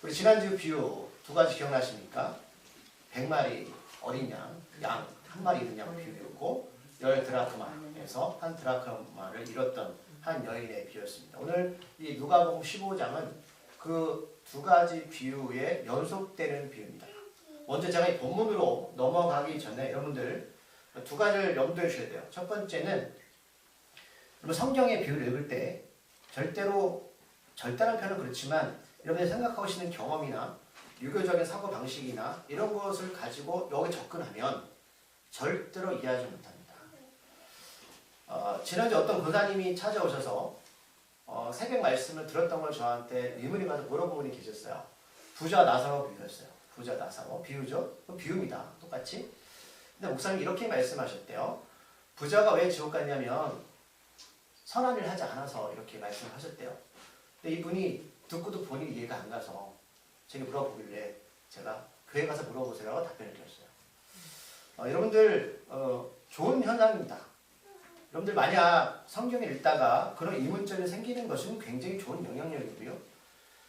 우리 지난주 비유 두 가지 기억나십니까? 100마리 어린 양, 양 한 마리 잃은 양 비유였고 10드라크마에서 한 드라크마를 잃었던 한 여인의 비유였습니다. 오늘 이 누가복음 15장은 그 두 가지 비유의 연속되는 비유입니다. 먼저 제가 이 본문으로 넘어가기 전에 여러분들 두 가지를 염두에 주셔야 돼요. 첫 번째는 성경의 비유를 읽을 때 절대란 표현은 그렇지만 여러분이 생각하고 계시는 경험이나 유교적인 사고방식이나 이런 것을 가지고 여기 접근하면 절대로 이해하지 못합니다. 지난주 어떤 권사님이 찾아오셔서 새벽 말씀을 들었던 걸 저한테 의문이 가서 물어본 분이 계셨어요. 부자 나사로 비유였어요. 부자 나사로 비유죠. 비유입니다. 똑같이. 근데 목사님이 이렇게 말씀하셨대요. 부자가 왜 지옥 갔냐면 선한 일을 하지 않아서 이렇게 말씀을 하셨대요. 근데 이분이 듣고도 본인이 이해가 안 가서 제게 물어보길래 제가 교회 가서 물어보세요 답변을 드렸어요. 여러분들 좋은 현상입니다. 여러분들 만약 성경을 읽다가 그런 의문점이 생기는 것은 굉장히 좋은 영향력이고요.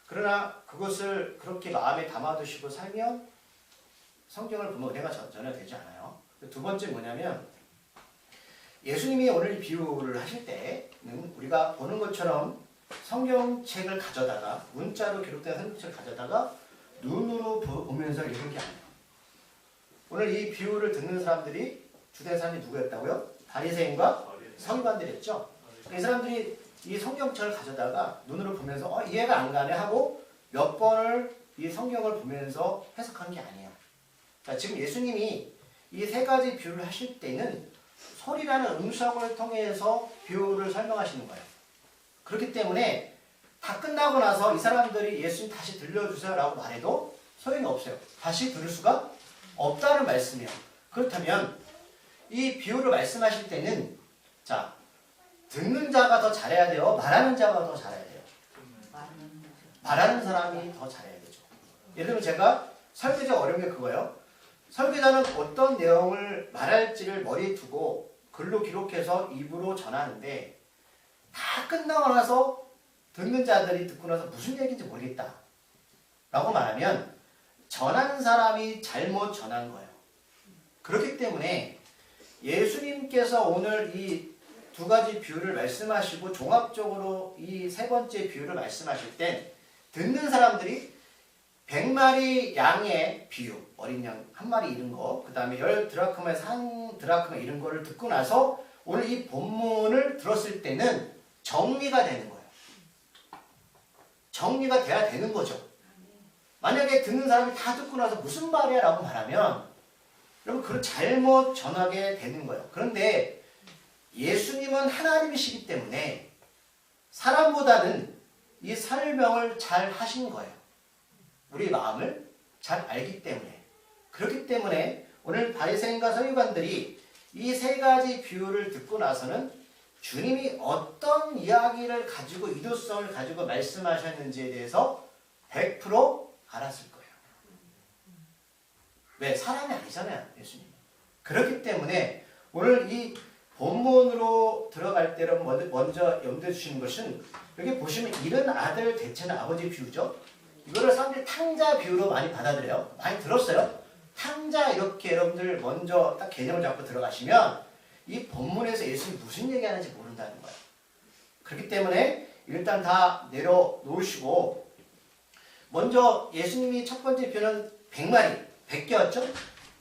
그러나 그것을 그렇게 마음에 담아두시고 살면 성경을 보면 은혜가 전혀 되지 않아요. 두 번째 뭐냐면 예수님이 오늘 비유를 하실 때는 우리가 보는 것처럼 성경책을 가져다가 문자로 기록된 성경책을 가져다가 눈으로 보면서 읽은 게 아니에요. 오늘 이 비유를 듣는 사람들이 주된 사람이 누구였다고요? 바리새인과 서기관들이었죠. 이 사람들이 이 성경책을 가져다가 눈으로 보면서 이해가 안 가네 하고 몇 번을 이 성경을 보면서 해석한 게 아니에요. 자, 지금 예수님이 이 세 가지 비유를 하실 때는 소리라는 음성을 통해서 비유를 설명하시는 거예요. 그렇기 때문에 다 끝나고 나서 이 사람들이 예수님 다시 들려주세요 라고 말해도 소용이 없어요. 다시 들을 수가 없다는 말씀이에요. 그렇다면 이 비유를 말씀하실 때는 자, 듣는 자가 더 잘해야 돼요? 말하는 자가 더 잘해야 돼요? 말하는 사람이 더 잘해야 되죠. 예를 들면 제가 설교자 어려운 게 그거예요. 설교자는 어떤 내용을 말할지를 머리에 두고 글로 기록해서 입으로 전하는데 다 끝나고 나서 듣는 자들이 듣고 나서 무슨 얘기인지 모르겠다 라고 말하면 전하는 사람이 잘못 전한 거예요. 그렇기 때문에 예수님께서 오늘 이 두 가지 비유를 말씀하시고 종합적으로 이 세 번째 비유를 말씀하실 땐 듣는 사람들이 100마리 양의 비유, 어린 양 한 마리 잃은 거, 그 다음에 10드라크마에서 한 드라크마 잃은 거를 듣고 나서 오늘 이 본문을 들었을 때는 정리가 되는 거예요. 정리가 돼야 되는 거죠. 만약에 듣는 사람이 다 듣고 나서 무슨 말이야 라고 말하면 여러분 그걸 잘못 전하게 되는 거예요. 그런데 예수님은 하나님이시기 때문에 사람보다는 이 설명을 잘 하신 거예요. 우리 마음을 잘 알기 때문에. 그렇기 때문에 오늘 바리새인과 서기관들이 이 세 가지 비유를 듣고 나서는 주님이 어떤 이야기를 가지고 이도성을 가지고 말씀하셨는지에 대해서 100% 알았을 거예요. 왜? 사람이 아니잖아요, 예수님. 그렇기 때문에 오늘 이 본문으로 들어갈 때 먼저 염두에 주시는 것은 여기 보시면 잃은 아들 대체는 아버지 비유죠. 이거를 사람들이 탕자 비유로 많이 받아들여요. 많이 들었어요. 탕자 이렇게 여러분들 먼저 딱 개념을 잡고 들어가시면 이 본문에서 예수님이 무슨 얘기하는지 모른다는 거예요. 그렇기 때문에 일단 다 내려놓으시고 먼저 예수님이 첫 번째 비유는 100마리, 100개였죠?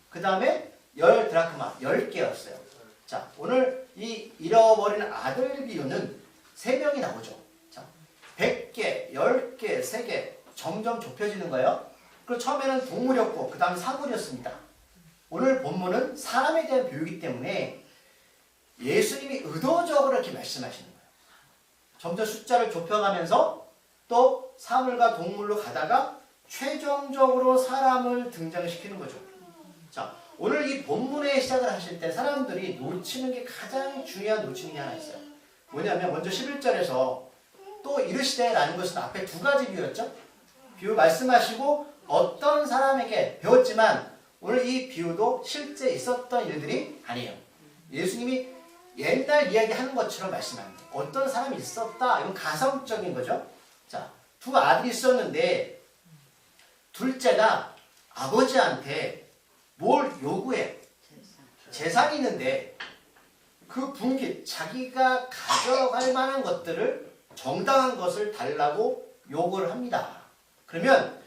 그 다음에 10드라크마, 10개였어요. 자, 오늘 이 잃어버린 아들 비유는 3명이 나오죠. 자, 100개, 10개, 3개 점점 좁혀지는 거예요. 그리고 처음에는 동물이었고 그 다음 사물이었습니다. 오늘 본문은 사람에 대한 비유이기 때문에 예수님이 의도적으로 이렇게 말씀하시는 거예요. 점점 숫자를 좁혀가면서 또 사물과 동물로 가다가 최종적으로 사람을 등장시키는 거죠. 자, 오늘 이 본문에 시작을 하실 때 사람들이 놓치는 게 가장 중요한 놓치는 게 하나 있어요. 뭐냐면 먼저 11절에서 또 이르시되 라는 것은 앞에 두 가지 비유였죠. 비유 말씀하시고 어떤 사람에게 배웠지만 오늘 이 비유도 실제 있었던 일들이 아니에요. 예수님이 옛날 이야기하는 것처럼 말씀합니다. 어떤 사람이 있었다. 이건 가성적인 거죠. 자, 두 아들이 있었는데 둘째가 아버지한테 뭘 요구해? 재산이 있는데 그 분기 자기가 가져갈 만한 것들을 정당한 것을 달라고 요구를 합니다. 그러면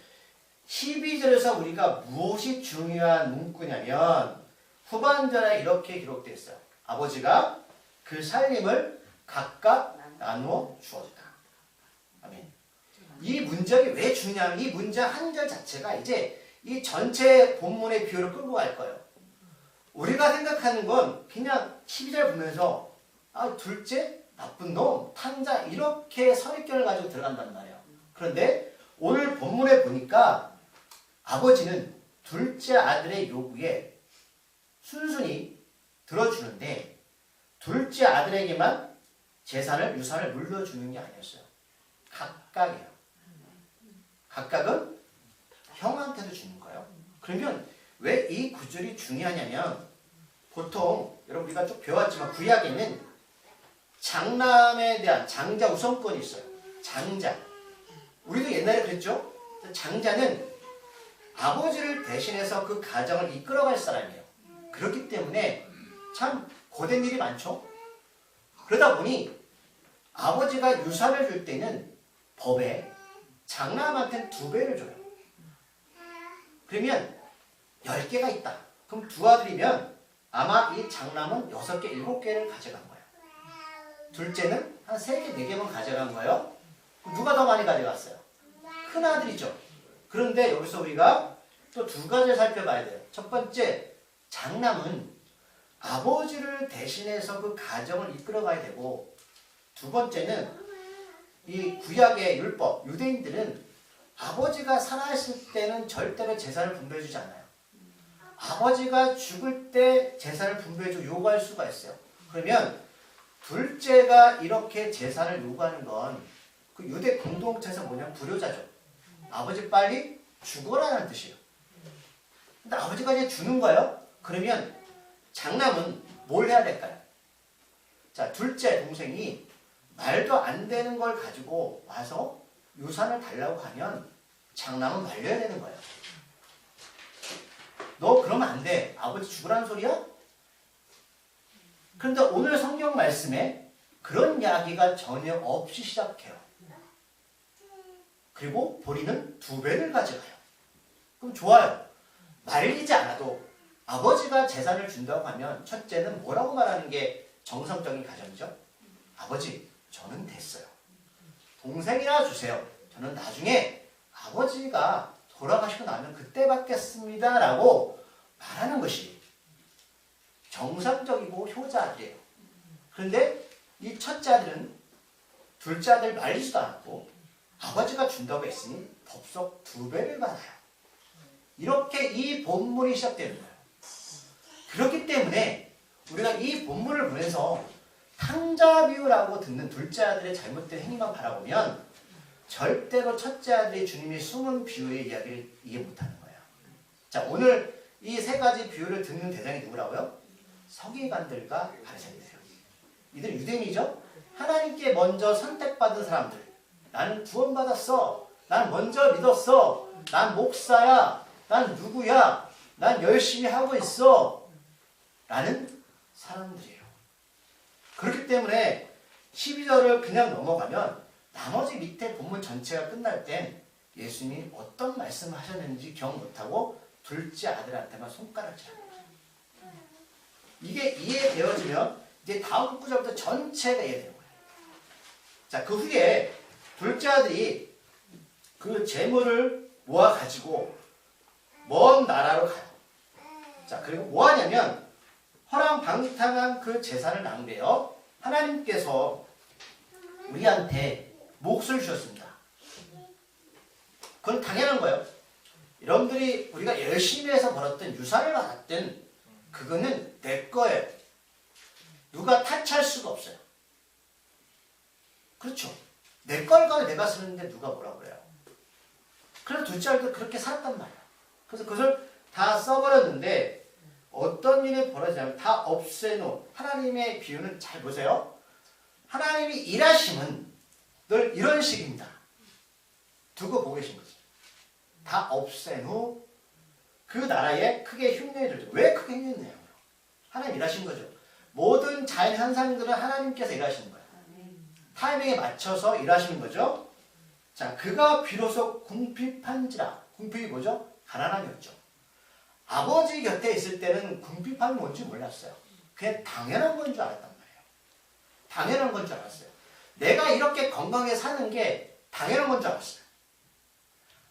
12절에서 우리가 무엇이 중요한 문구냐면 후반절에 이렇게 기록되어 있어요. 아버지가 그 살림을 각각 나누어 주었다. 아멘. 이 문장이 왜 중요하냐면 이 문장 한 절 자체가 이제 이 전체 본문의 비유를 끌고 갈 거예요. 우리가 생각하는 건 그냥 12절 보면서 아 둘째 나쁜 놈 탕자 이렇게 선입견을 가지고 들어간단 말이에요. 그런데 오늘 본문에 보니까 아버지는 둘째 아들의 요구에 순순히 들어주는데 둘째 아들에게만 재산을 유산을 물려주는 게 아니었어요. 각각이에요. 각각은 형한테도 주는 거예요. 그러면 왜 이 구절이 중요하냐면 보통 여러분 우리가 쭉 배웠지만 구약에는 장남에 대한 장자 우선권이 있어요. 장자. 우리도 옛날에 그랬죠? 장자는 아버지를 대신해서 그 가정을 이끌어갈 사람이에요. 그렇기 때문에 참 고된 일이 많죠? 그러다 보니 아버지가 유산을 줄 때는 법에 장남한테는 2배를 줘요. 그러면 10개가 있다. 그럼 두 아들이면 아마 이 장남은 6개, 7개를 가져간 거예요. 둘째는 한 3개, 4개만 가져간 거예요. 누가 더 많이 가져갔어요? 큰 아들이죠. 그런데 여기서 우리가 또 2가지를 살펴봐야 돼요. 첫 번째, 장남은 아버지를 대신해서 그 가정을 이끌어가야 되고 두 번째는 이 구약의 율법, 유대인들은 아버지가 살아있을 때는 절대로 재산을 분배해주지 않아요. 아버지가 죽을 때 재산을 분배해주고 요구할 수가 있어요. 그러면 둘째가 이렇게 재산을 요구하는 건 그 유대 공동체에서 뭐냐면 불효자죠. 아버지 빨리 죽어라는 뜻이에요. 근데 아버지가 이제 주는 거예요. 그러면 장남은 뭘 해야 될까요? 자, 둘째 동생이 말도 안 되는 걸 가지고 와서 유산을 달라고 하면 장남은 말려야 되는 거예요. 너 그러면 안 돼. 아버지 죽으라는 소리야? 그런데 오늘 성경 말씀에 그런 이야기가 전혀 없이 시작해요. 그리고 보리는 2배를 가져가요. 그럼 좋아요. 말리지 않아도 아버지가 재산을 준다고 하면 첫째는 뭐라고 말하는 게 정상적인 가정이죠? 아버지, 저는 됐어요. 동생이나 주세요. 저는 나중에 아버지가 돌아가시고 나면 그때 받겠습니다. 라고 말하는 것이 정상적이고 효자들이에요. 그런데 이 첫째 아들은 둘째 아들 말리지도 않았고 아버지가 준다고 했으니 법석 2배를 받아요. 이렇게 이 본문이 시작되는 거예요. 그렇기 때문에 우리가 이 본문을 보면서 탕자 비유라고 듣는 둘째 아들의 잘못된 행위만 바라보면 절대로 첫째 아들이 주님의 숨은 비유의 이야기를 이해 못하는 거예요. 자, 오늘 이 3가지 비유를 듣는 대상이 누구라고요? 서기관들과 바리새인들이에요. 이들 유대인이죠? 하나님께 먼저 선택받은 사람들. 나는 구원받았어. 난 먼저 믿었어. 난 목사야. 난 누구야. 난 열심히 하고 있어. 라는 사람들이에요. 그렇기 때문에 12절을 그냥 넘어가면 나머지 밑에 본문 전체가 끝날 땐 예수님이 어떤 말씀을 하셨는지 기억 못하고 둘째 아들한테만 손가락질합니다. 이게 이해되어지면 이제 다음 구절부터 전체가 이해되는 거예요. 자, 그 후에 둘째 아들이 그 재물을 모아가지고 먼 나라로 가요. 자, 그리고 뭐 하냐면 허랑방탕한 그 재산을 낭비해요. 하나님께서 우리한테 몫을 주셨습니다. 그건 당연한 거예요. 여러분들이 우리가 열심히 해서 벌었던 유산을 받았든 그거는 내 거예요. 누가 타치할 수가 없어요. 그렇죠. 내 걸 가지고 내가 쓰는데 누가 뭐라고 그래요. 그래서 둘째 아들도 그렇게 살았단 말이야. 그래서 그것을 다 써버렸는데 어떤 일이 벌어지냐면 다 없애놓은 하나님의 비유는 잘 보세요. 하나님이 일하심은 늘 이런 식입니다. 두고 보고 계신 거지. 다 없앤 후 그 나라에 크게 흉년이 들죠. 왜 크게 흉년이 내요? 하나님 일하신 거죠. 모든 자연 현상들은 하나님께서 일하시는 거예요. 타이밍에 맞춰서 일하시는 거죠. 자, 그가 비로소 궁핍한지라. 궁핍이 뭐죠? 가난함이었죠. 아버지 곁에 있을 때는 궁핍함이 뭔지 몰랐어요. 그냥 당연한 건 줄 알았단 말이에요. 당연한 건 줄 알았어요. 내가 이렇게 건강하게 사는 게 당연한 건 줄 알았어요.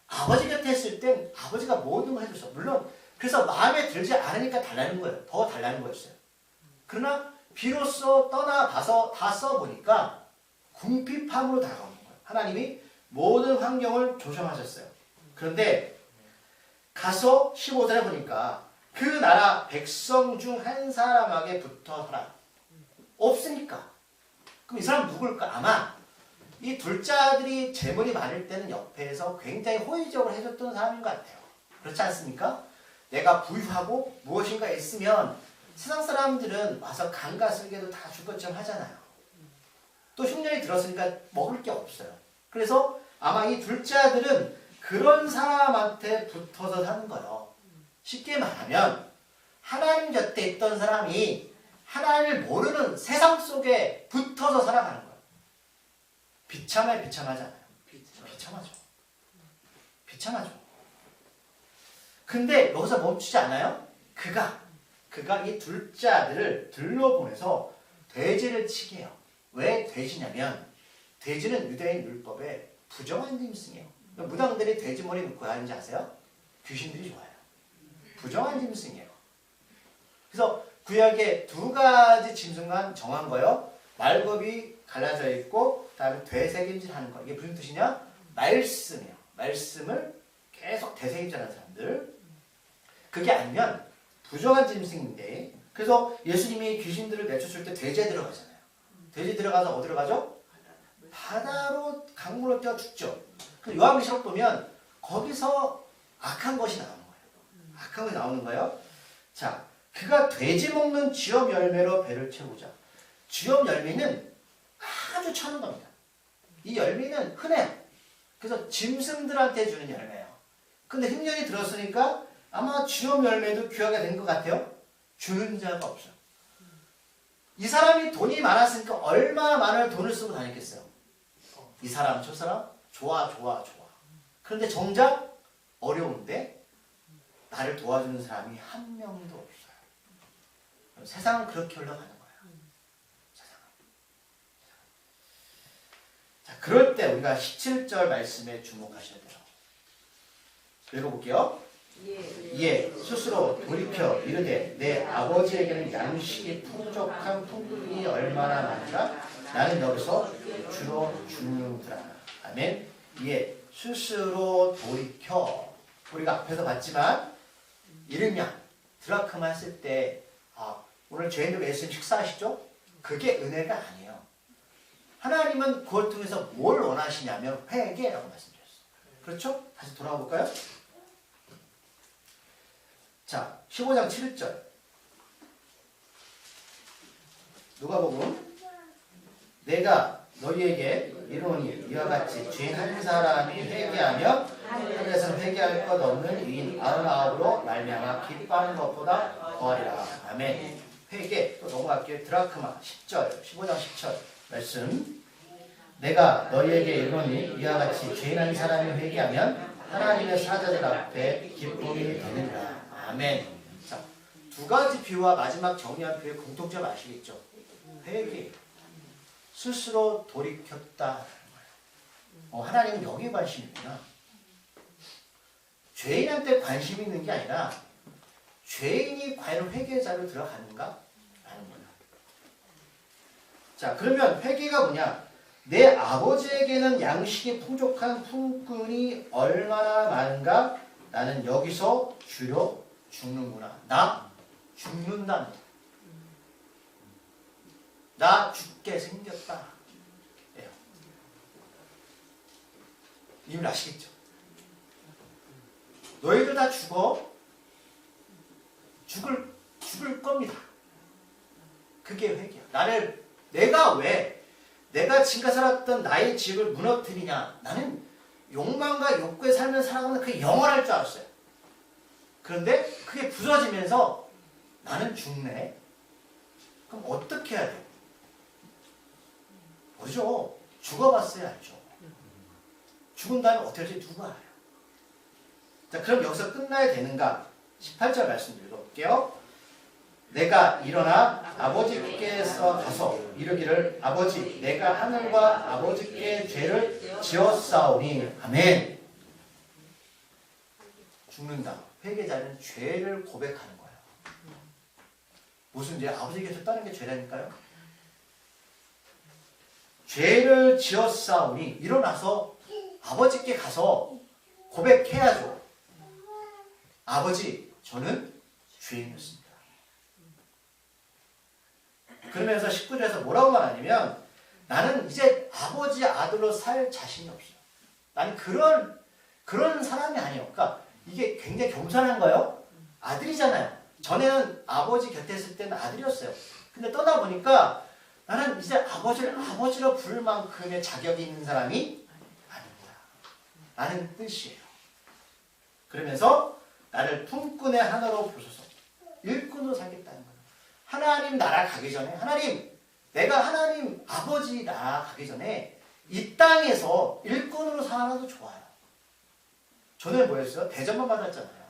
아버지 곁에 있을 땐 아버지가 모든 걸 해줬어. 물론 그래서 마음에 들지 않으니까 달라는 거예요. 더 달라는 거였어요. 그러나 비로소 떠나가서 다 써보니까 궁핍함으로 다가오는 거예요. 하나님이 모든 환경을 조성하셨어요. 그런데 가서 15절에 보니까 그 나라 백성 중 한 사람에게 붙어 살아. 없으니까. 그럼 이 사람 누굴까? 아마 이 둘째 아들이 재물이 많을 때는 옆에서 굉장히 호의적으로 해줬던 사람인 것 같아요. 그렇지 않습니까? 내가 부유하고 무엇인가 있으면 세상 사람들은 와서 강가 쓸개도 다 줄 것처럼 하잖아요. 또 흉년이 들었으니까 먹을 게 없어요. 그래서 아마 이 둘째 아들은 그런 사람한테 붙어서 사는 거예요. 쉽게 말하면 하나님 곁에 있던 사람이 하나님을 모르는 세상 속에 붙어서 살아가는 거예요. 비참해, 비참하지 않아요? 비참하죠. 비참하죠. 근데 여기서 멈추지 않아요? 그가 이 둘째 아들을 들러보내서 돼지를 치게 해요. 왜 돼지냐면 돼지는 유대인 율법에 부정한 짐승이에요. 무당들이 돼지 머리 놓고 하는지 아세요? 귀신들이 좋아해요. 부정한 짐승이에요. 그래서 구약에 두 가지 짐승만 정한 거예요. 말굽이 갈라져 있고 그다음에 되새김질하는 거. 이게 무슨 뜻이냐? 말씀이에요. 말씀을 계속 되새김질하는 사람들. 그게 아니면 부정한 짐승인데 그래서 예수님이 귀신들을 내쫓을 때 돼지에 들어가잖아요. 돼지 들어가서 어디로 가죠? 바다로 강물로 뛰어 죽죠. 요한계시록 보면 거기서 악한 것이 나오는 거예요. 악한 것이 나오는 거예요. 자, 그가 돼지 먹는 쥐업 열매로 배를 채우자. 쥐업 열매는 아주 천한 겁니다. 이 열매는 흔해요. 그래서 짐승들한테 주는 열매예요. 근데 흉년이 들었으니까 아마 쥐업 열매도 귀하게 된 것 같아요. 주는 자가 없어요. 이 사람이 돈이 많았으니까 얼마나 많은 돈을 쓰고 다녔겠어요. 이 사람 저 사람 좋아. 그런데 정작 어려운데 나를 도와주는 사람이 한 명도 없어요. 세상은 그렇게 흘러가는 거예요. 세상은. 자, 그럴 때 우리가 17절 말씀에 주목하셔야 돼요. 읽어볼게요. 예, 스스로 돌이켜 이르되 내 아버지에게는 양식이 풍족한 풍족이 얼마나 많은가? 나는 여기서 주로 죽는구나. 아멘. 예, 스스로 돌이켜. 우리가 앞에서 봤지만 이르면 드라크마 했을 때 오늘 죄인들 예수님 식사하시죠? 그게 은혜가 아니에요. 하나님은 그걸 통해서 뭘 원하시냐면 회개라고 말씀드렸어요. 그렇죠? 다시 돌아가 볼까요? 자, 15장 7절. 누가복음. 내가 너희에게 이르노니 이와 같이 죄 한 사람이 회개하며 하늘에서 회개할 것 없는 의인 99으로 말미암아 기뻐하는 것보다 더하리라. 아멘. 회개. 또 넘어갈게요. 드라크마 10절 15장 10절 말씀. 내가 너희에게 이르노니 이와 같이 죄 한 사람이 회개하면 하나님의 사자들 앞에 기쁨이 되느니라. 아멘. 자, 두 가지 비유와 마지막 정리한 비유의 공통점 아시겠죠? 회개. 스스로 돌이켰다. 하나님은 여기에 관심이 있구나. 죄인한테 관심이 있는 게 아니라 죄인이 과연 회개자로 들어가는가? 라는 거야. 자, 그러면 회개가 뭐냐? 내 아버지에게는 양식이 풍족한 품꾼이 얼마나 많은가? 나는 여기서 주로 죽는구나. 나 죽는다. 나 죽게 생겼다. 예. 이미 아시겠죠? 너희들 다 죽어. 죽을 겁니다. 그게 회개야. 내가 왜 내가 지금까지 살았던 나의 집을 무너뜨리냐? 나는 욕망과 욕구에 살면 살아가면 그게 영원할 줄 알았어요. 그런데 그게 부서지면서 나는 죽네. 그럼 어떻게 해야 돼요? 모르죠. 죽어봤어야 알죠. 죽은 다음에 어떻게 할지 누가 알아요? 자, 그럼 여기서 끝나야 되는가? 18절 말씀 읽어볼게요. 내가 일어나 아버지께서 가서 이르기를 아버지 내가 하늘과 아버지께 죄를 지었사오니 아멘. 죽는다. 회개자는 죄를 고백하는 거예요. 무슨 죄? 아버지께서 떠는 게 죄라니까요. 죄를 지었사오니 일어나서 아버지께 가서 고백해야죠. 아버지 저는 죄인이었습니다. 그러면서 19절에서 뭐라고 말하냐면 나는 이제 아버지 아들로 살 자신이 없어요. 나는 그런 사람이 아니에요. 그러니까 이게 굉장히 겸손한 거예요. 아들이잖아요. 전에는 아버지 곁에 있을 때는 아들이었어요. 근데 떠나보니까 나는 이제 아버지를 아버지로 부를 만큼의 자격이 있는 사람이 아닙니다. 라는 뜻이에요. 그러면서 나를 품꾼의 하나로 보소서. 일꾼으로 살겠다는 거예요. 하나님 나라 가기 전에 하나님 내가 하나님 아버지 나라 가기 전에 이 땅에서 일꾼으로 살아도 좋아요. 전에 뭐였어요? 대접만 받았잖아요.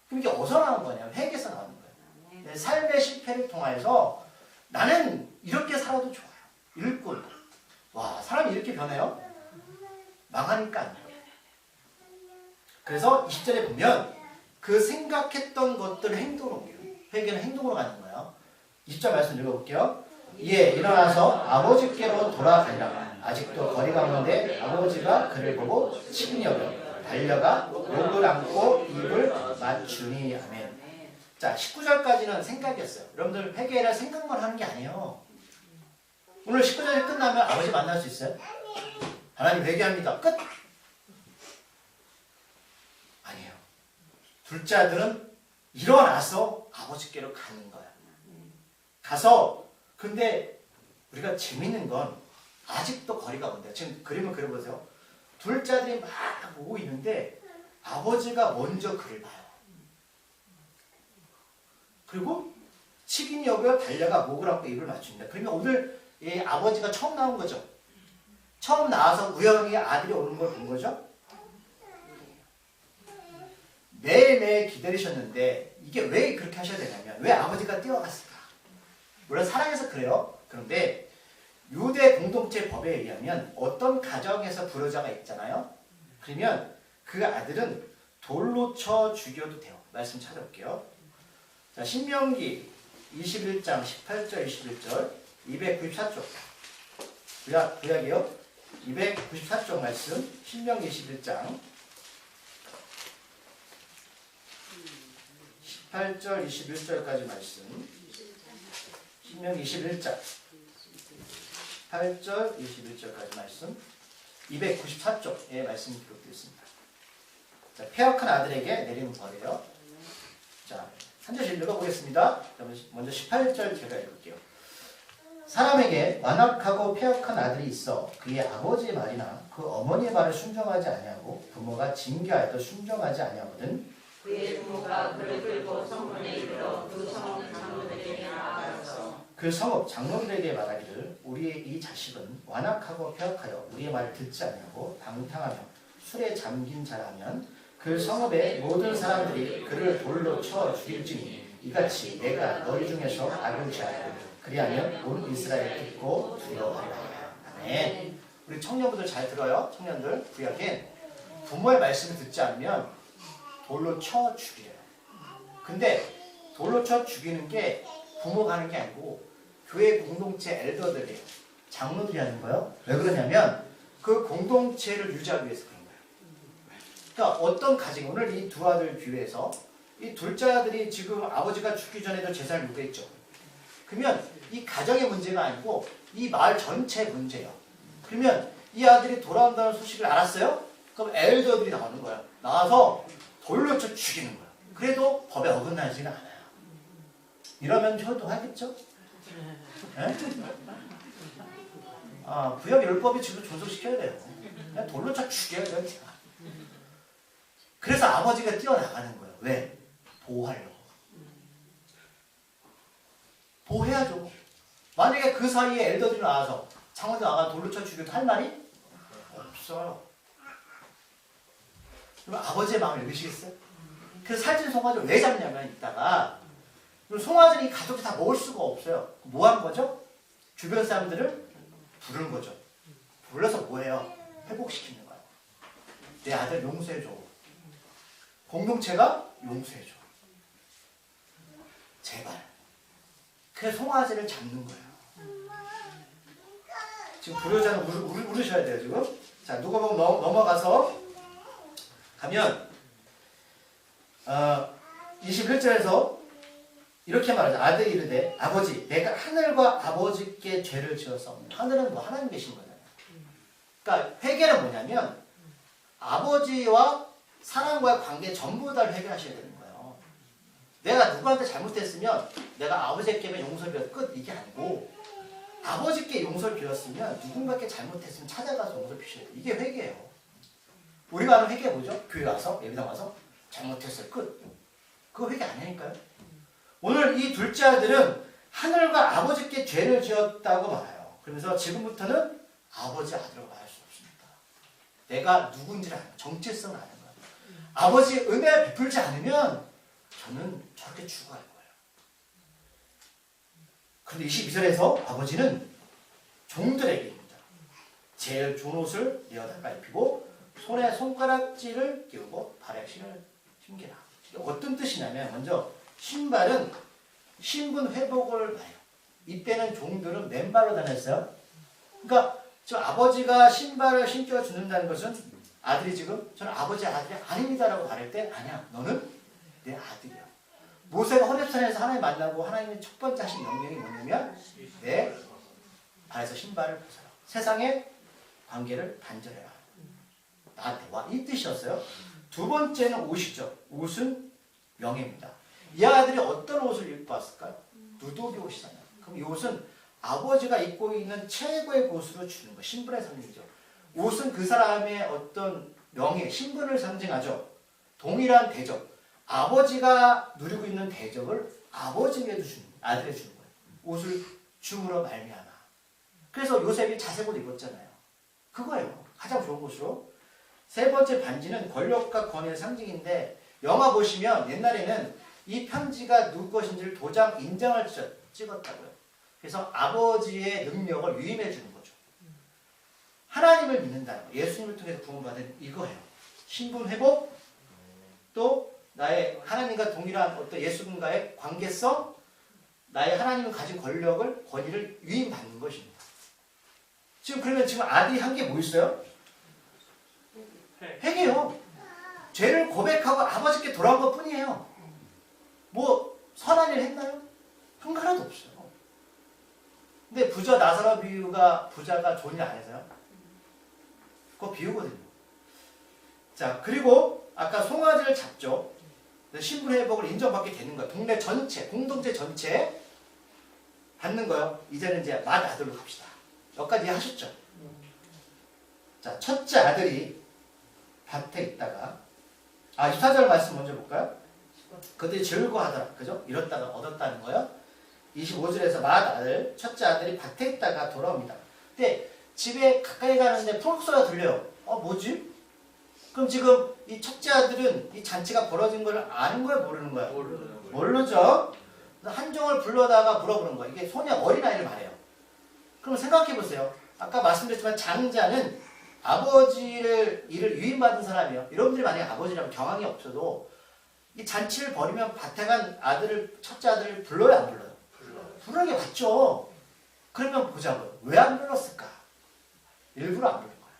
그럼 이게 어디서 나온 거냐면 회개에서 나오는 거예요. 내 삶의 실패를 통해서 나는 이렇게 살아도 좋아요. 일꾼. 와 사람이 이렇게 변해요? 망하니까 안 돼요. 그래서 20절에 보면 그 생각했던 것들을 행동으로 옮겨요. 회개는 행동으로 가는 거예요. 20절 말씀 읽어볼게요. 이에 일어나서 아버지께로 돌아가니라. 아직도 거리가 먼데 아버지가 그를 보고 친히 여겨 달려가 목을 안고 입을 맞추니 아멘. 자 19절까지는 생각이었어요. 여러분들 회개를 생각만 하는 게 아니에요. 오늘 19절이 끝나면 아버지 만날 수 있어요? 하나님 회개합니다. 끝! 아니에요. 둘째 아들은 일어나서 아버지께로 가는 거야. 가서 근데 우리가 재밌는 건 아직도 거리가 먼데 지금 그림을 그려보세요. 둘째 아들이 막 오고 있는데 아버지가 먼저 그를 봐요. 그리고 치긴이 여겨 달려가 목을 안고 입을 맞춥니다. 그러면 오늘 이 아버지가 처음 나온 거죠. 처음 나와서 우연히 아들이 오는 걸 본 거죠. 매일매일 기다리셨는데 이게 왜 그렇게 하셔야 되냐면 왜 아버지가 뛰어갔을까? 물론 사랑해서 그래요. 그런데 유대 공동체 법에 의하면 어떤 가정에서 불효자가 있잖아요. 그러면 그 아들은 돌로 쳐 죽여도 돼요. 말씀 찾아볼게요. 자, 신명기 21장 18절 21절 294쪽 구약이요. 294쪽 말씀 신명기 21장 18절 21절까지 말씀 신명기 21장 18절 21절까지 말씀 294쪽의 말씀이 기록되어 있습니다. 자, 패역한 아들에게 내린 벌이에요. 자, 한 절씩 읽어보겠습니다. 먼저 18절 제가 읽을게요. 사람에게 완악하고 패역한 아들이 있어 그의 아버지의 말이나 그 어머니의 말을 순종하지 아니하고 부모가 징계하여도 순종하지 아니하거든 그의 부모가 그를 끌고 성문에 이르러 그 성읍 장로들에게 나아가서 그 성읍 장로들에게 말하기를 우리의 이 자식은 완악하고 패역하여 우리의 말을 듣지 아니하고 방탕하며 술에 잠긴 자라면 그 성읍의 모든 사람들이 그를 돌로 쳐 죽일지니 이같이 내가 너희 중에서 악을 취하여 그리하면 온 이스라엘 듣고 두려워하리라. 아멘. 우리 청년분들 잘 들어요. 청년들 구약엔 부모의 말씀을 듣지 않으면 돌로 쳐 죽여요. 근데 돌로 쳐 죽이는 게 부모가 하는 게 아니고 교회 공동체 엘더들이에요. 장로들이 하는 거예요. 왜 그러냐면 그 공동체를 유지하기 위해서 그런 거예요. 그러니까 어떤 가정, 오늘 이 두 아들 교회에서 이 둘째 아들이 지금 아버지가 죽기 전에도 제사를 요구했죠. 그러면 이 가정의 문제가 아니고 이 마을 전체 문제예요. 그러면 이 아들이 돌아온다는 소식을 알았어요? 그럼 엘더들이 나오는 거예요. 나와서 돌로 쳐 죽이는 거예요. 그래도 법에 어긋나지는 않아요. 이러면 효도하겠죠? 예? 아, 구약 율법이 지금 존속시켜야 돼요. 그냥 돌로 쳐 죽여야 돼요. 그래서 아버지가 뛰어나가는 거예요. 왜? 보호하려고. 보호해야죠. 만약에 그 사이에 엘더들이 나와서 장원도 나가 돌로 쳐 죽여도 할 말이 없어요. 그럼 아버지의 마음을 읽으시겠어요? 그래서 살찐 송아지를 왜 잡냐면 이따가 송아지는 이 가족이 다 먹을 수가 없어요. 뭐 하는 거죠? 주변 사람들을 부르는 거죠. 불러서 뭐해요? 회복시키는 거예요. 내 아들 용서해줘. 공동체가 용서해줘. 제발. 그래서 송아지를 잡는 거예요. 지금 불효자는 울으셔야 돼요, 지금. 자, 누가복음 넘어가서 가면 21절에서 이렇게 말하죠. 아들이 이르되 아버지 내가 하늘과 아버지께 죄를 지었사옵니다. 하늘은 뭐 하나님 계신 거잖아요. 그러니까 회개는 뭐냐면 아버지와 사람과의 관계 전부 다 회개하셔야 되는 거예요. 내가 누구한테 잘못했으면 내가 아버지께 용서를 빌어 끝 이게 아니고 아버지께 용서를 빌었으면 누군가께 잘못했으면 찾아가서 용서 비셔야 돼요. 이게 회개예요. 우리가 하는 회개 뭐죠? 교회 와서 예배당 와서 잘못했어요. 끝. 그거 회개 아니니까요. 오늘 이 둘째 아들은 하늘과 아버지께 죄를 지었다고 말해요. 그러면서 지금부터는 아버지 아들로 말할 수 없습니다. 내가 누군지를 아는 거예요. 정체성을 아는 거예요. 아버지의 은혜를 베풀지 않으면 저는 저렇게 죽어갈 거예요. 그런데 22절에서 아버지는 종들에게입니다. 제일 좋은 옷을 내어달라 입히고 손에 손가락질을 끼우고 발에 신을 신기라. 어떤 뜻이냐면 먼저 신발은 신분 회복을 말해요. 이때는 종들은 맨발로 다녔어요. 그러니까 저 아버지가 신발을 신겨 준다는 것은 아들이 지금 저는 아버지 아들이 아닙니다라고 말할 때 아니야 너는 내 아들이야. 모세가 호렙산에서 하나님 만나고 하나님의 첫 번째 하신 명령이 뭐냐면 내 발에서 신발을 벗어라. 세상의 관계를 단절해라. 나와 이 뜻이었어요. 두 번째는 옷이죠. 옷은 명예입니다. 이 아들이 어떤 옷을 입고 왔을까요? 누더기 옷이잖아요. 그럼 이 옷은 아버지가 입고 있는 최고의 옷으로 주는 거. 신분의 상징이죠. 옷은 그 사람의 어떤 명예, 신분을 상징하죠. 동일한 대접. 아버지가 누리고 있는 대접을 아버지에게도 주는 거예요. 아들에게 주는 거예요. 옷을 줌으로 말미암아. 그래서 요셉이 자색옷 입었잖아요. 그거예요. 가장 좋은 것으로. 세 번째 반지는 권력과 권위의 상징인데 영화 보시면 옛날에는 이 편지가 누구 것인지를 도장 인장을 찍었다고요. 그래서 아버지의 능력을 위임해 주는 거죠. 하나님을 믿는다는 거. 예수님을 통해서 구원받은 이거예요. 신분 회복, 또 나의 하나님과 동일한 어떤 예수님과의 관계성, 나의 하나님이 가진 권위를 위임받는 것입니다. 그러면 지금 아들이 한 게 뭐 있어요? 회개요. 죄를 고백하고 아버지께 돌아온 것 뿐이에요. 뭐 선한 일 했나요? 한 하나도 없어요. 근데 부자 나사로 비유가 부자가 좋은 일 안 해서요? 그거 비유거든요. 자, 그리고 아까 송아지를 잡죠. 신분 회복을 인정받게 되는 거예요. 동네 전체, 공동체 전체 받는 거예요. 이제는 이제 맏아들로 갑시다. 여기까지 하셨죠? 자, 첫째 아들이 밭에 있다가 24절 말씀 먼저 볼까요? 그들이 즐거워하더라. 그죠? 이렇다가 얻었다는 거예요. 25절에서 맏아들, 첫째 아들이 밭에 있다가 돌아옵니다. 근데 집에 가까이 가는데 풀소리가 들려요. 뭐지? 그럼 지금 이 첫째 아들은 이 잔치가 벌어진 걸 아는 거예요? 모르는 거예요? 모르죠. 한종을 불러다가 물어보는 거예요. 이게 소녀 어린아이를 말해요. 그럼 생각해 보세요. 아까 말씀드렸지만 장자는 아버지를 일을 위임받은 사람이에요. 여러분들이 만약에 아버지라면 경황이 없어도 이 잔치를 벌이면 밭에 간 첫째 아들을 불러요, 안 불러요? 부르는 게 맞죠. 그러면 보자고요. 왜 안 불렀을까? 일부러 안 부른 거예요.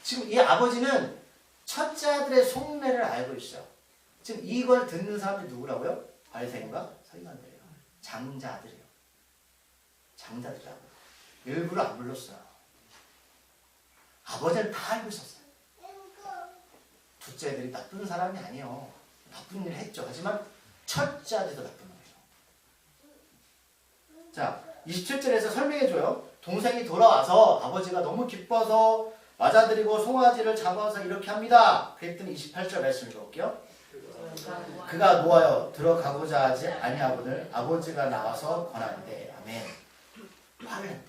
지금 이 아버지는 첫째 아들의 속내를 알고 있어요. 지금 이걸 듣는 사람들이 누구라고요? 바리새인과 서기관들이에요. 장자들이에요. 장자들이라고. 일부러 안 불렀어요. 아버지는 다 알고 있었어요. 둘째 아들이 나쁜 사람이 아니에요. 나쁜 일을 했죠. 하지만 첫째 아들도 나쁜 놈이에요. 자, 27절에서 설명해줘요. 동생이 돌아와서 아버지가 너무 기뻐서 맞아들이고 송아지를 잡아서 이렇게 합니다. 그랬더니 28절 말씀 읽어볼게요. 그가 놓아여 들어가고자 하지 아니하거늘 아버지가 나와서 권하는데 아멘. 화를 낸다.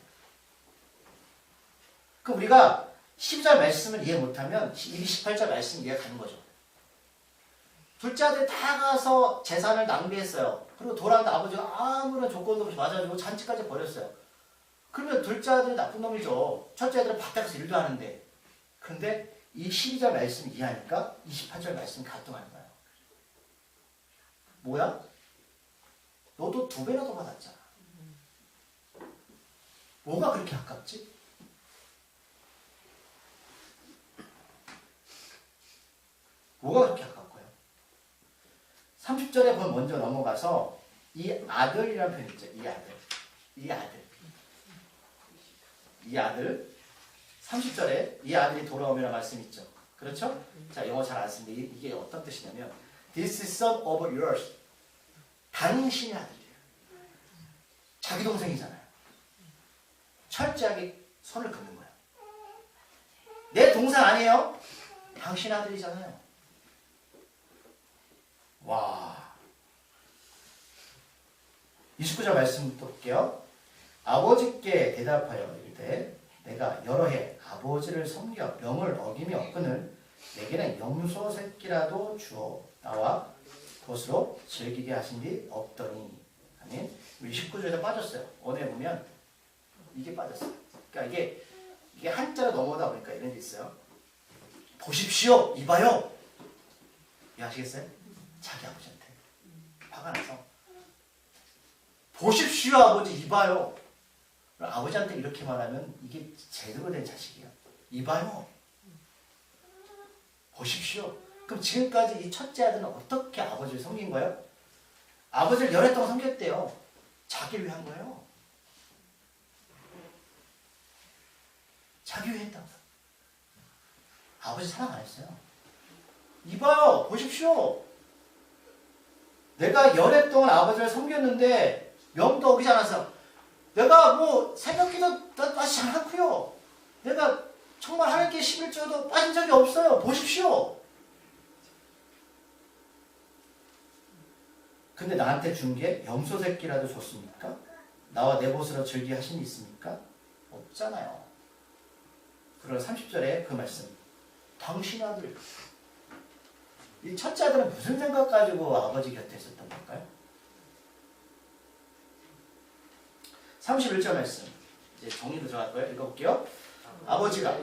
그럼 우리가 12절 말씀을 이해 못하면 28절 말씀 이해가 가는 거죠. 둘째 아들 다 가서 재산을 낭비했어요. 그리고 돌아왔는데 아버지가 아무런 조건도 없이 맞아주고 잔치까지 벌였어요. 그러면 둘째 아들이 나쁜 놈이죠. 첫째 아들은 바닥에서 일도 하는데. 그런데 이 12절 말씀 이해하니까 28절 말씀 가동하는 거예요. 뭐야? 너도 2배나 더 받았잖아. 뭐가 그렇게 아깝지? 뭐가 그렇게 아깝고요? 30절에 그럼 먼저 넘어가서 이 아들이라는 표현 있죠. 이 아들 30절에 이 아들이 돌아오면 말씀 있죠. 그렇죠? 자, 영어 잘 안 쓰는데 이게 어떤 뜻이냐면 This is son of yours. 당신의 아들이에요. 자기 동생이잖아요. 철저하게 손을 긋는 거예요. 내 동생 아니에요? 당신 아들이잖아요. 와. 29절 말씀 또 볼게요. 아버지께 대답하여 이르되 내가 여러 해 아버지를 섬겨 명을 어김이 없거늘 내게는 염소 새끼라도 주어 나와 그것으로 즐기게 하신 데 없더니. 아멘. 29절에서 빠졌어요. 원에 보면 이게 빠졌어요. 그러니까 이게 한자로 넘어다 보니까 이런 게 있어요. 보십시오. 이봐요. 왜 아시겠어요? 자기 아버지한테 화가 나서 보십시오 아버지 이봐요. 아버지한테 이렇게 말하면 이게 제대로 된 자식이야. 이봐요. 보십시오. 그럼 지금까지 이 첫째 아들은 어떻게 아버지를 섬긴 거예요? 아버지를 열애 동안 섬겼대요. 자기를 위한 거예요. 자기 위해 했다고. 아버지 사랑 안 했어요. 이봐요. 보십시오. 내가 열애 동안 아버지를 섬겼는데 명도 어기지 않았어. 내가 뭐 새벽기도 빠지지 않았고요. 내가 정말 하나님께 11조도 빠진 적이 없어요. 보십시오. 근데 나한테 준 게 염소 새끼라도 줬습니까? 나와 내 벗으로 즐기 하신 일 있습니까? 없잖아요. 그리고 30절에 그 말씀. 당신 아들. 이 첫째 아들은 무슨 생각 가지고 아버지 곁에 있었던 걸까요? 31절 말씀. 이제 정리도 들어갈 거예요. 읽어볼게요. 아버지가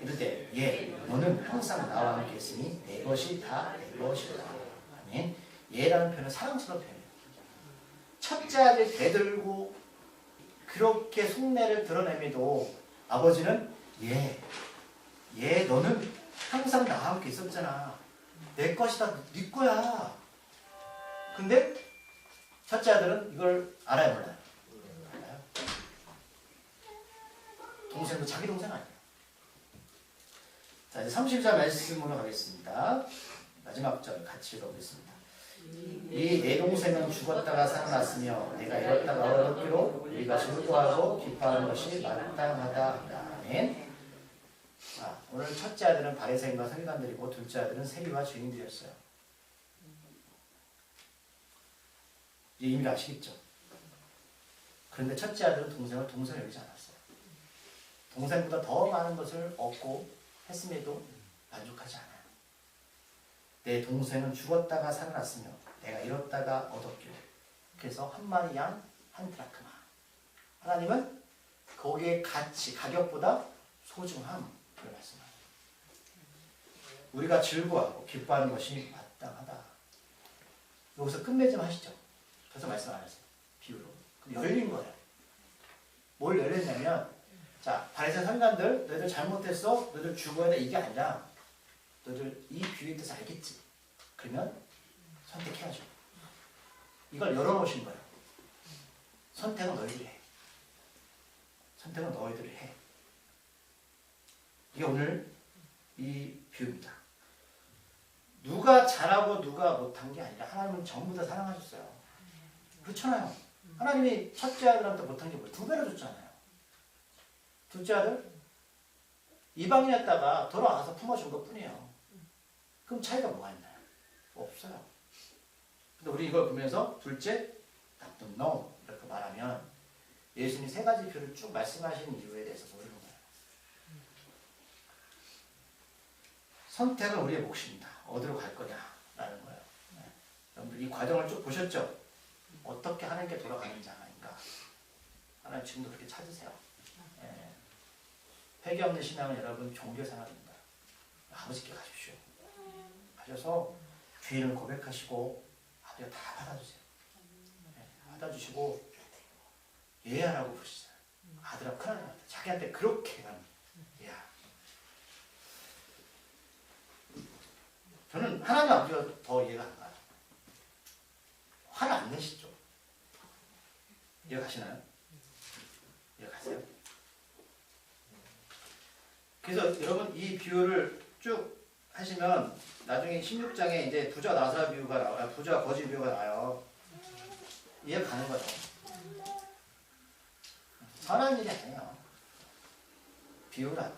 이르되 예, 너는 항상 나와 함께 있으니 내 것이 다 내 것이다. 아멘. 예라는 표현은 사랑스러운 표현이에요. 첫째 아들 대들고 그렇게 속내를 드러내면도 아버지는 예, 너는 항상 나와 함께 있었잖아. 내 것이다. 네 거야. 근데 첫째 아들은 이걸 알아요, 몰라요? 알아요. 동생도 자기 동생 아니에요. 자, 이제 30절 말씀으로 가겠습니다. 마지막 절 같이 읽어보겠습니다. 이 내 동생은 죽었다가 살아났으며 내가 잃었다가 얻었기로 우리가 즐거워하고 기뻐하는 것이 마땅하다. 아멘. 자, 오늘 첫째 아들은 바리새인과 서기관들이고 둘째 아들은 세리와 죄인들이었어요. 이제 이미 아시겠죠? 그런데 첫째 아들은 동생을 동생을 여기지 않았어요. 동생보다 더 많은 것을 얻고 했음에도 만족하지 않아요. 내 동생은 죽었다가 살아났으며 내가 잃었다가 얻었기로. 그래서 한 마리 양, 한 드라크마. 하나님은 거기에 가치, 가격보다 소중함을 말씀합니다. 우리가 즐거워하고 기뻐하는 것이 마땅하다. 여기서 끝맺음 하시죠. 그래서 말씀 안 하세요. 비유로. 열린 거예요. 뭘 열렸냐면, 자, 바리새인 서기관들, 너희들 잘못했어, 너희들 죽어야 돼, 이게 아니라 너희들 이 비유의 뜻을 알겠지? 그러면 선택해야죠. 이걸 열어놓으신 거예요. 선택은 너희들이 해. 선택은 너희들이 해. 이게 오늘 이 비유입니다. 누가 잘하고 누가 못한 게 아니라 하나님은 전부 다 사랑하셨어요. 그렇잖아요. 하나님이 첫째 아들한테 못한 게 뭐예요? 두 배로 줬잖아요. 둘째 아들 이방인이었다가 돌아와서 품어준 것 뿐이에요. 그럼 차이가 뭐가 있나요? 없어요. 근데 우리 이걸 보면서 둘째 나쁜 놈 이렇게 말하면 예수님이 세 가지 표를 쭉 말씀하신 이유에 대해서 모르는 거예요. 선택은 우리의 몫입니다. 어디로 갈 거냐라는 거예요. 네. 여러분들 이 과정을 쭉 보셨죠? 어떻게 하는 게 돌아가는지 아닌가. 하나님 지금도 그렇게 찾으세요. 네. 회개 없는 신앙은 여러분 종교생활입니다. 아버지께 가십시오. 가셔서 죄인을 고백하시고 아버지가 다 받아주세요. 네. 받아주시고 예하라고 부르시잖아요. 아들아 큰아들한테 자기한테 그렇게 하는 예하. 저는 하나님 아버지가 더 이해가 안 가요. 화를 안 내시죠? 이해가시나요? 이해가세요? 그래서 여러분 이 비유를 쭉 하시면 나중에 16장에 이제 부자 나사 비유가 나와요. 부자 거지 비유가 나와요. 이해가 가는 거죠. 화나는 일이 아니에요. 비유라고.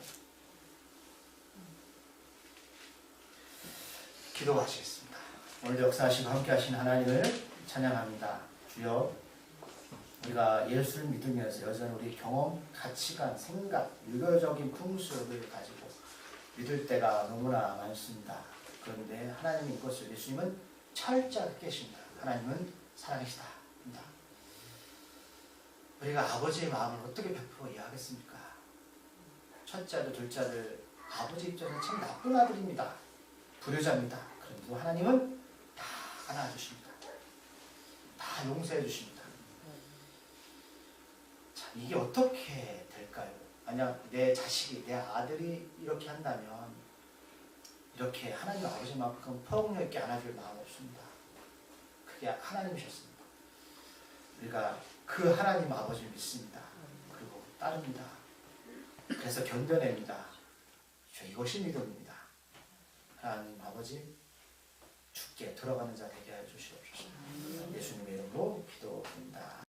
기도하시겠습니다. 오늘도 역사하시고 함께 하신 하나님을 찬양합니다. 주여, 우리가 예수를 믿으면서 여전히 우리 경험, 가치관, 생각, 유교적인 풍습을 가지고 믿을 때가 너무나 많습니다. 그런데 하나님이 이것을, 예수님은 철저하게 깨십니다. 하나님은 살아계시다. 우리가 아버지의 마음을 어떻게 100% 이해하겠습니까? 첫째 아들, 둘째 아들, 아버지 입장에서 참 나쁜 아들입니다. 불효자입니다. 그런데 하나님은 다 안아주십니다. 다 용서해 주십니다. 참 이게 어떻게 될까요? 만약 내 자식이, 내 아들이 이렇게 한다면 이렇게 하나님 아버지만큼 폭력 있게 안아줄 마음 없습니다. 그게 하나님이셨습니다. 우리가 그 하나님 아버지를 믿습니다. 그리고 따릅니다. 그래서 견뎌냅니다. 이것이 믿음입니다. 하나님 아버지 죽게 들어가는 자 되게 하여 주시옵소서. 예수님의 이름으로 기도드립니다.